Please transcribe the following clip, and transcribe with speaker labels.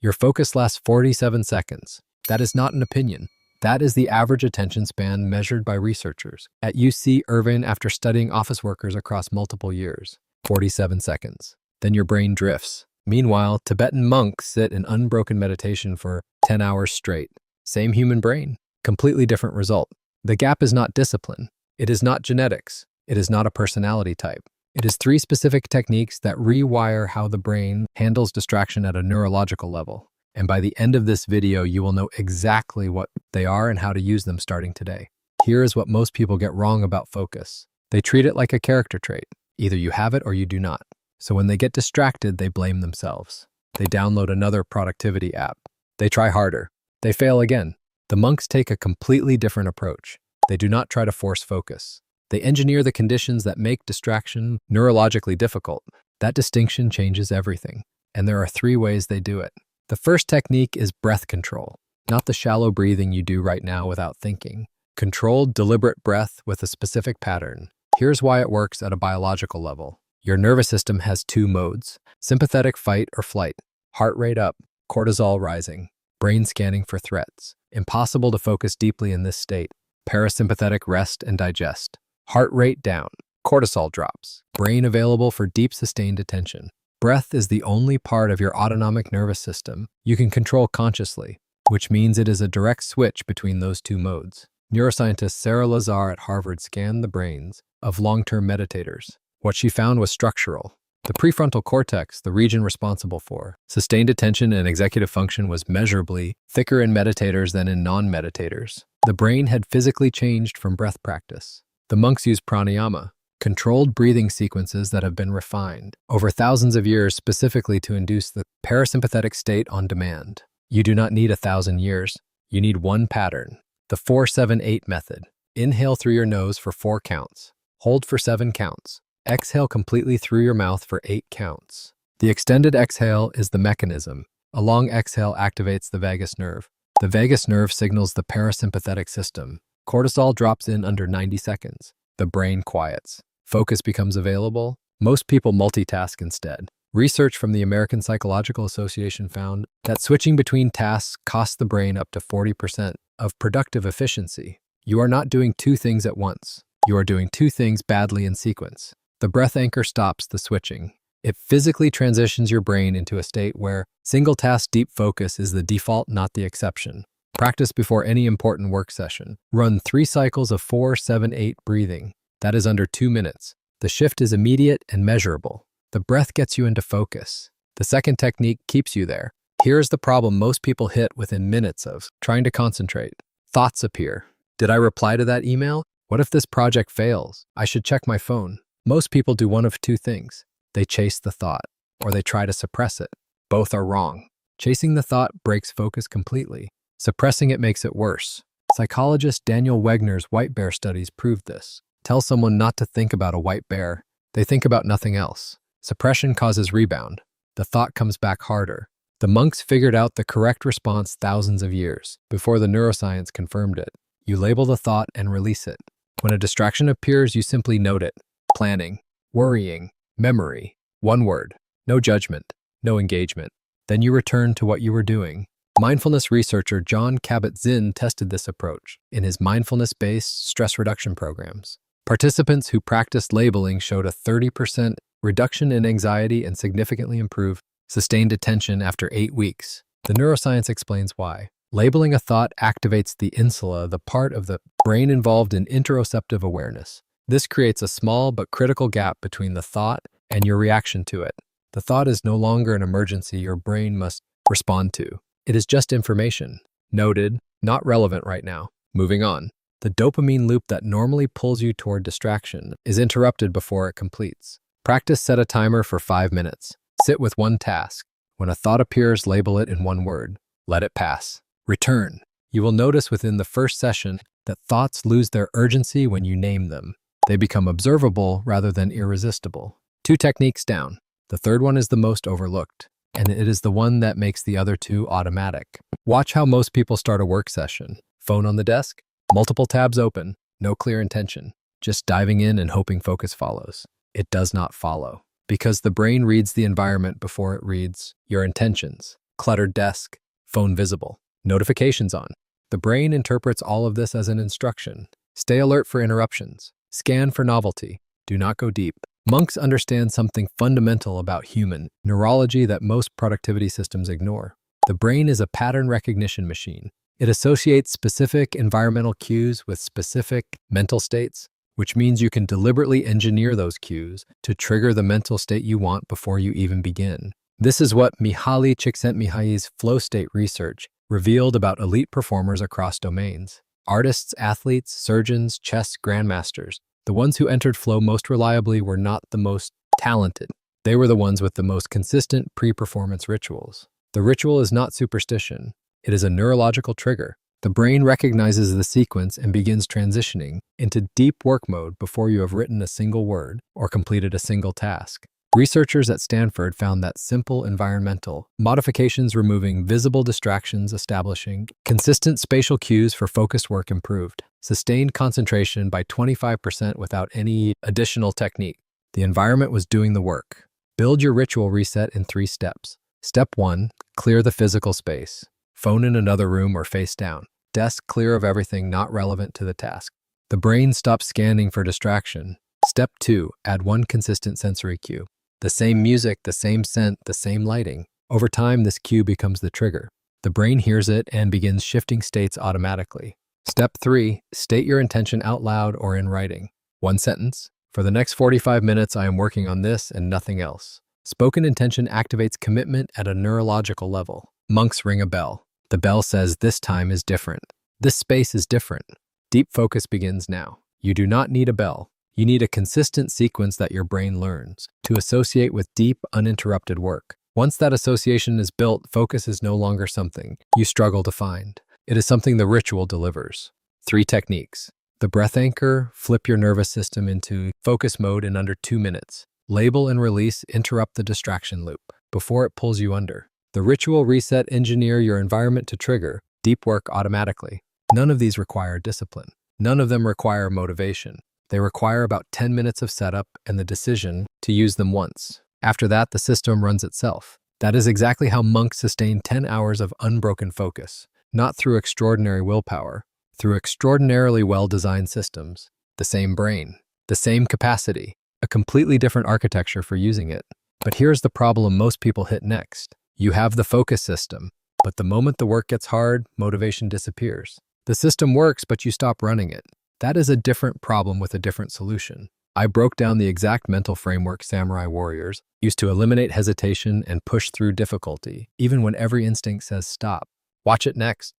Speaker 1: Your focus lasts 47 seconds. That is not an opinion. That is the average attention span measured by researchers at UC Irvine after studying office workers across multiple years. 47 seconds. Then your brain drifts. Meanwhile, Tibetan monks sit in unbroken meditation for 10 hours straight. Same human brain, completely different result. The gap is not discipline. It is not genetics. It is not a personality type. It is 3 specific techniques that rewire how the brain handles distraction at a neurological level. And by the end of this video, you will know exactly what they are and how to use them starting today. Here is what most people get wrong about focus. They treat it like a character trait. Either you have it or you do not. So when they get distracted, they blame themselves. They download another productivity app. They try harder. They fail again. The monks take a completely different approach. They do not try to force focus. They engineer the conditions that make distraction neurologically difficult. That distinction changes everything. And there are 3 ways they do it. The first technique is breath control, not the shallow breathing you do right now without thinking. Controlled, deliberate breath with a specific pattern. Here's why it works at a biological level. Your nervous system has 2 modes: sympathetic fight or flight, heart rate up, cortisol rising, brain scanning for threats. Impossible to focus deeply in this state. Parasympathetic rest and digest. Heart rate down, cortisol drops, brain available for deep sustained attention. Breath is the only part of your autonomic nervous system you can control consciously, which means it is a direct switch between those 2 modes. Neuroscientist Sara Lazar at Harvard scanned the brains of long-term meditators. What she found was structural. The prefrontal cortex, the region responsible for sustained attention and executive function, was measurably thicker in meditators than in non-meditators. The brain had physically changed from breath practice. The monks use pranayama, controlled breathing sequences that have been refined over thousands of years specifically to induce the parasympathetic state on demand. You do not need 1,000 years. You need one pattern. The 4-7-8 method. Inhale through your nose for 4 counts. Hold for 7 counts. Exhale completely through your mouth for 8 counts. The extended exhale is the mechanism. A long exhale activates the vagus nerve. The vagus nerve signals the parasympathetic system. Cortisol drops in under 90 seconds. The brain quiets. Focus becomes available. Most people multitask instead. Research from the American Psychological Association found that switching between tasks costs the brain up to 40% of productive efficiency. You are not doing 2 things at once. You are doing 2 things badly in sequence. The breath anchor stops the switching. It physically transitions your brain into a state where single-task deep focus is the default, not the exception. Practice before any important work session. Run 3 cycles of 4-7-8 breathing. That is under 2 minutes. The shift is immediate and measurable. The breath gets you into focus. The second technique keeps you there. Here's the problem most people hit within minutes of trying to concentrate. Thoughts appear. Did I reply to that email? What if this project fails? I should check my phone. Most people do one of 2 things. They chase the thought, or they try to suppress it. Both are wrong. Chasing the thought breaks focus completely. Suppressing it makes it worse. Psychologist Daniel Wegner's white bear studies proved this. Tell someone not to think about a white bear. They think about nothing else. Suppression causes rebound. The thought comes back harder. The monks figured out the correct response thousands of years before the neuroscience confirmed it. You label the thought and release it. When a distraction appears, you simply note it. Planning, worrying, memory. 1 word. No judgment, no engagement. Then you return to what you were doing. Mindfulness researcher John Kabat-Zinn tested this approach in his mindfulness-based stress reduction programs. Participants who practiced labeling showed a 30% reduction in anxiety and significantly improved sustained attention after 8 weeks. The neuroscience explains why. Labeling a thought activates the insula, the part of the brain involved in interoceptive awareness. This creates a small but critical gap between the thought and your reaction to it. The thought is no longer an emergency your brain must respond to. It is just information. Noted, not relevant right now. Moving on. The dopamine loop that normally pulls you toward distraction is interrupted before it completes. Practice set a timer for 5 minutes. Sit with one task. When a thought appears, label it in 1 word. Let it pass. Return. You will notice within the first session that thoughts lose their urgency when you name them. They become observable rather than irresistible. 2 techniques down. The third one is the most overlooked, and it is the one that makes the other 2 automatic. Watch how most people start a work session. Phone on the desk, multiple tabs open, no clear intention, just diving in and hoping focus follows. It does not follow, because the brain reads the environment before it reads your intentions. cluttered desk, phone visible, notifications on. The brain interprets all of this as an instruction. Stay alert for interruptions. Scan for novelty. Do not go deep. Monks understand something fundamental about human neurology that most productivity systems ignore. The brain is a pattern recognition machine. It associates specific environmental cues with specific mental states, which means you can deliberately engineer those cues to trigger the mental state you want before you even begin. This is what Mihaly Csikszentmihalyi's flow state research revealed about elite performers across domains. Artists, athletes, surgeons, chess grandmasters. The ones who entered flow most reliably were not the most talented. They were the ones with the most consistent pre-performance rituals. The ritual is not superstition. It is a neurological trigger. The brain recognizes the sequence and begins transitioning into deep work mode before you have written a single word or completed a single task. Researchers at Stanford found that simple environmental modifications, removing visible distractions, establishing consistent spatial cues for focused work, improved sustained concentration by 25% without any additional technique. The environment was doing the work. Build your ritual reset in 3 steps. Step 1, clear the physical space. Phone in another room or face down. Desk clear of everything not relevant to the task. The brain stops scanning for distraction. Step 2, add 1 consistent sensory cue. The same music, the same scent, the same lighting. Over time, this cue becomes the trigger. The brain hears it and begins shifting states automatically. Step 3, state your intention out loud or in writing. 1 sentence. For the next 45 minutes, I am working on this and nothing else. Spoken intention activates commitment at a neurological level. Monks ring a bell. The bell says this time is different. This space is different. Deep focus begins now. You do not need a bell. You need a consistent sequence that your brain learns to associate with deep, uninterrupted work. Once that association is built, focus is no longer something you struggle to find. It is something the ritual delivers. 3 techniques. The breath anchor, flip your nervous system into focus mode in under 2 minutes. Label and release, interrupt the distraction loop before it pulls you under. The ritual reset, engineer your environment to trigger deep work automatically. None of these require discipline. None of them require motivation. They require about 10 minutes of setup and the decision to use them once. After that, the system runs itself. That is exactly how monks sustain 10 hours of unbroken focus, not through extraordinary willpower, through extraordinarily well-designed systems. The same brain, the same capacity, a completely different architecture for using it. But here's the problem most people hit next. You have the focus system, but the moment the work gets hard, motivation disappears. The system works, but you stop running it. That is a different problem with a different solution. I broke down the exact mental framework samurai warriors used to eliminate hesitation and push through difficulty, even when every instinct says stop. Watch it next.